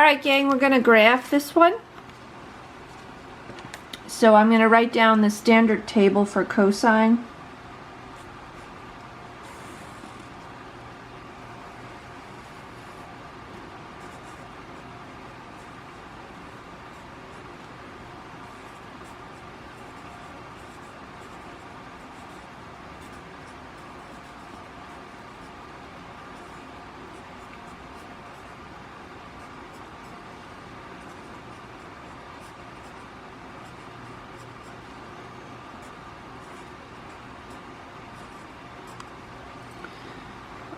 Alright gang, we're going to graph this one. So I'm going to write down the standard table for cosine.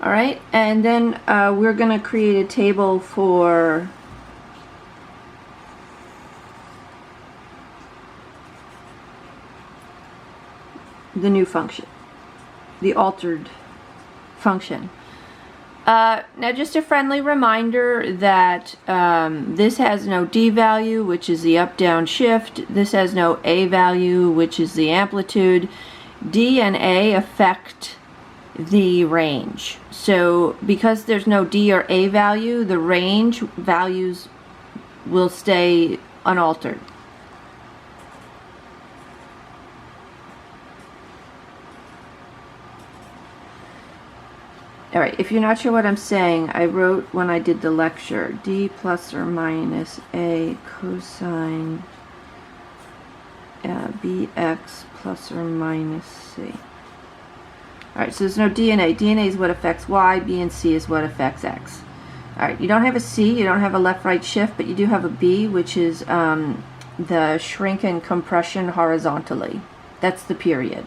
Alright, and then we're going to create a table for the new function, the altered function. Now just a friendly reminder that this has no D value, which is the up-down shift. This has no A value, which is the amplitude. D and A affect the range. So because there's no D or A value, the range values will stay unaltered. Alright, if you're not sure what I'm saying, I wrote when I did the lecture, D plus or minus A cosine BX plus or minus C. Alright, so there's no D and A. D and A is what affects Y, B and C is what affects X. Alright, you don't have a C, you don't have a left-right shift, but you do have a B, which is the shrink and compression horizontally. That's the period.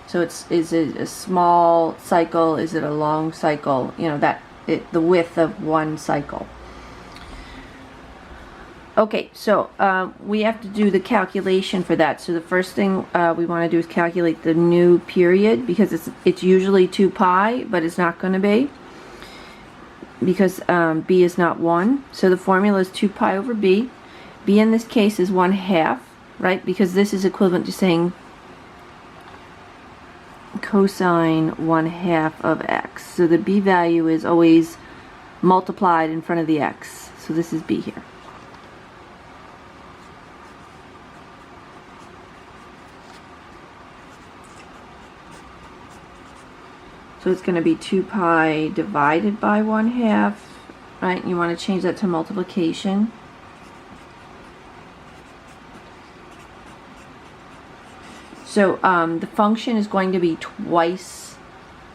So is it a small cycle? Is it a long cycle? You know, the width of one cycle. Okay, so we have to do the calculation for that. So the first thing we want to do is calculate the new period, because it's usually 2 pi, but it's not going to be, because b is not 1. So the formula is 2 pi over b. B in this case is 1/2, right? Because this is equivalent to saying cosine 1/2 of x. So the b value is always multiplied in front of the x. So this is b here. So it's going to be 2 pi divided by 1/2, right? And you want to change that to multiplication. So the function is going to be twice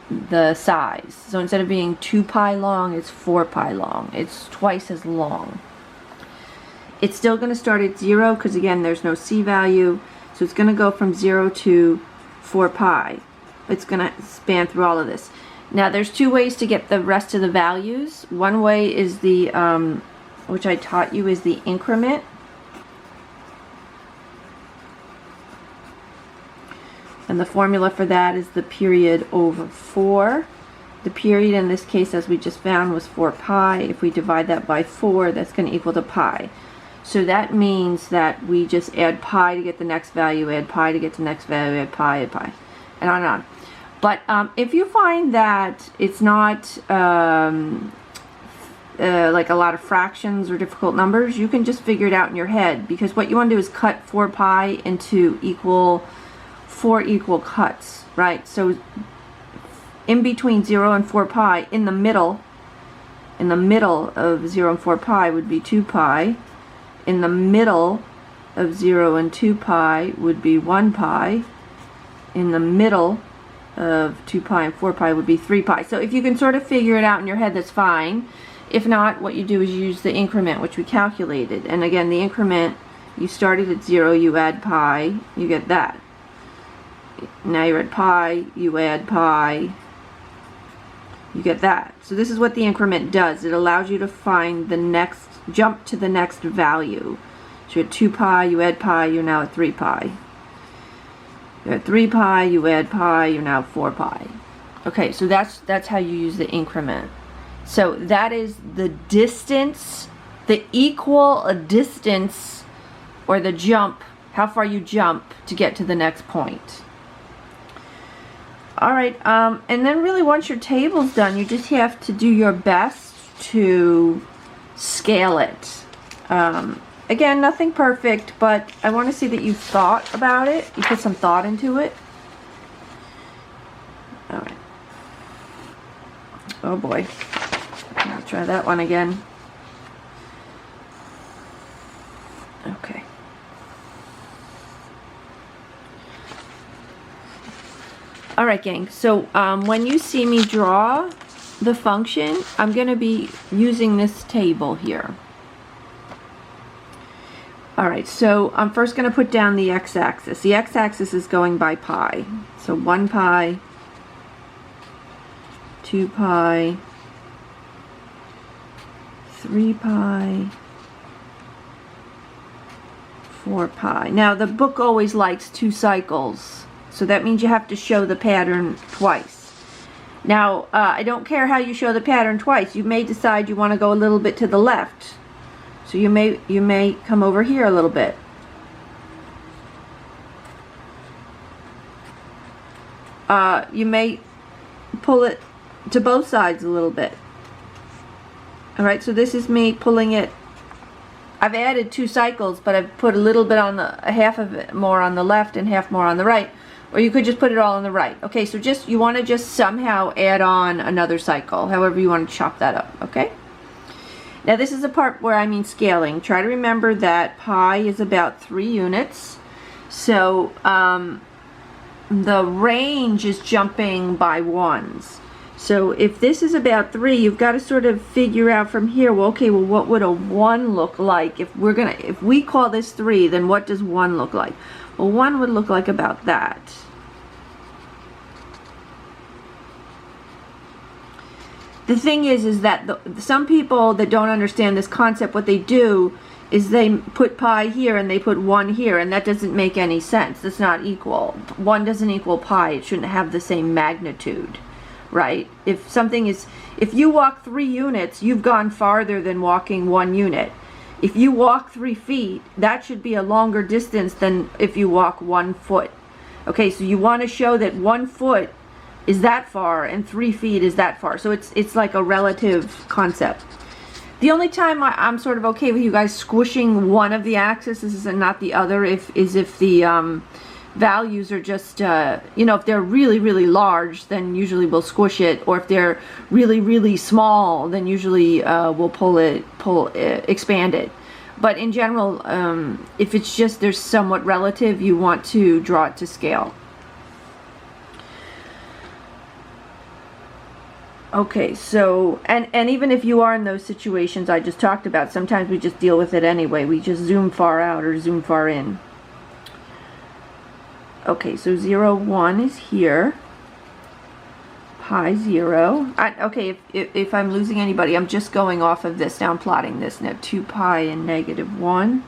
the size. So instead of being 2 pi long, it's 4 pi long. It's twice as long. It's still going to start at 0 because, again, there's no C value. So it's going to go from 0 to 4 pi. It's going to span through all of this. Now there's 2 ways to get the rest of the values. One way is the, which I taught you, is the increment. And the formula for that is the period over 4. The period in this case, as we just found, was 4 pi. If we divide that by 4, that's going to equal to pi. So that means that we just add pi to get the next value, add pi to get the next value, add pi, and on and on. But if you find that it's not like a lot of fractions or difficult numbers, you can just figure it out in your head, because what you want to do is cut 4 pi into 4 equal cuts, right? So in between 0 and 4 pi, in the middle of 0 and 4 pi would be 2 pi. In the middle of 0 and 2 pi would be 1 pi. In the middle of 2 pi and 4 pi would be 3 pi. So if you can sort of figure it out in your head, that's fine. If not, what you do is use the increment, which we calculated. And again, the increment, you started at 0, you add pi, you get that. Now you're at pi, you add pi, you get that. So this is what the increment does. It allows you to find the next, jump to the next value. So you're at 2 pi, you add pi, you're now at 3 pi. You're at 3 pi, you add pi, you're now 4 pi. Okay, so that's how you use the increment. So that is the distance, the equal distance, or the jump, how far you jump to get to the next point. Alright, and then really once your table's done, you just have to do your best to sketch scale it. Again, nothing perfect, but I want to see that you thought about it. You put some thought into it. All right. Oh boy. I'll try that one again. Okay. All right, gang. So when you see me draw the function, I'm going to be using this table here. All right, so I'm first going to put down the x-axis. The x-axis is going by pi. So 1 pi, 2 pi, 3 pi, 4 pi. Now the book always likes 2 cycles, so that means you have to show the pattern twice. Now I don't care how you show the pattern twice. You may decide you want to go a little bit to the left. So you may come over here a little bit. You may pull it to both sides a little bit. All right, so this is me pulling it. I've added 2 cycles, but I've put a little bit on the half of it more on the left and half more on the right. Or you could just put it all on the right. Okay, so you want to just somehow add on another cycle, however you want to chop that up, okay? Now this is the part where I mean scaling. Try to remember that pi is about 3 units. So the range is jumping by ones. So if this is about 3, you've got to sort of figure out from here, well, okay, well, what would a 1 look like? If we call this 3, then what does 1 look like? Well, 1 would look like about that. The thing is that some people that don't understand this concept, what they do is they put pi here and they put 1 here, and that doesn't make any sense. It's not equal. 1 doesn't equal pi. It shouldn't have the same magnitude, right? If you walk 3 units, you've gone farther than walking 1 unit. If you walk 3 feet, that should be a longer distance than if you walk 1 foot. Okay, so you want to show that 1 foot is that far and 3 feet is that far. So it's like a relative concept. The only time I'm sort of okay with you guys squishing one of the axes and not the other is if the values are just, you know, if they're really, really large, then usually we'll squish it. Or if they're really, really small, then usually we'll expand it. But in general, if it's just they're somewhat relative, you want to draw it to scale. Okay, so, and even if you are in those situations I just talked about, sometimes we just deal with it anyway. We just zoom far out or zoom far in. Okay, so 0, 1 is here. Pi 0. Okay, if I'm losing anybody, I'm just going off of this. Now I'm plotting this. Now 2 pi and negative 1.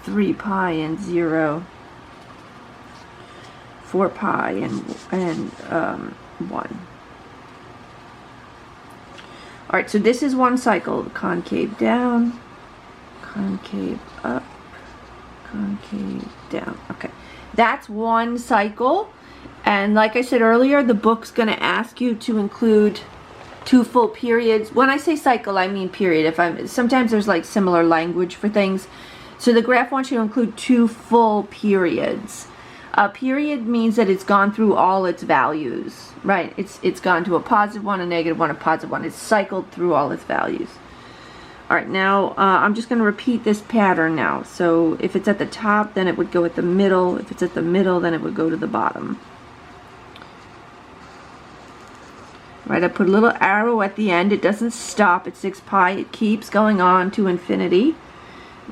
3 pi and 0. 4 pi and 1. Alright, so this is one cycle. Concave down, concave up, concave down. Okay, that's one cycle. And like I said earlier, the book's going to ask you to include 2 full periods. When I say cycle, I mean period. Sometimes there's like similar language for things. So the graph wants you to include 2 full periods. A period means that it's gone through all its values, right? It's gone to a positive 1, a negative 1, a positive 1. It's cycled through all its values. All right, now I'm just going to repeat this pattern now. So if it's at the top, then it would go at the middle. If it's at the middle, then it would go to the bottom. Right, I put a little arrow at the end. It doesn't stop at 6 pi. It keeps going on to infinity.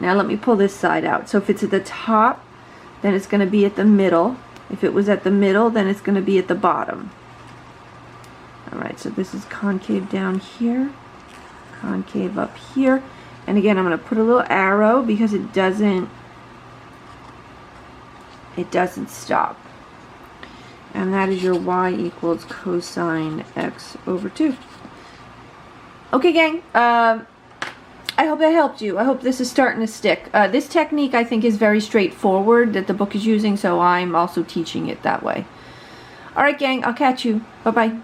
Now let me pull this side out. So if it's at the top, then it's going to be at the middle. If it was at the middle, then it's going to be at the bottom. Alright, so this is concave down here, concave up here. And again, I'm going to put a little arrow because it doesn't stop. And that is your y equals cosine x over 2. Okay, gang. I hope that helped you. I hope this is starting to stick. This technique, I think, is very straightforward that the book is using, so I'm also teaching it that way. Alright, gang, I'll catch you. Bye-bye.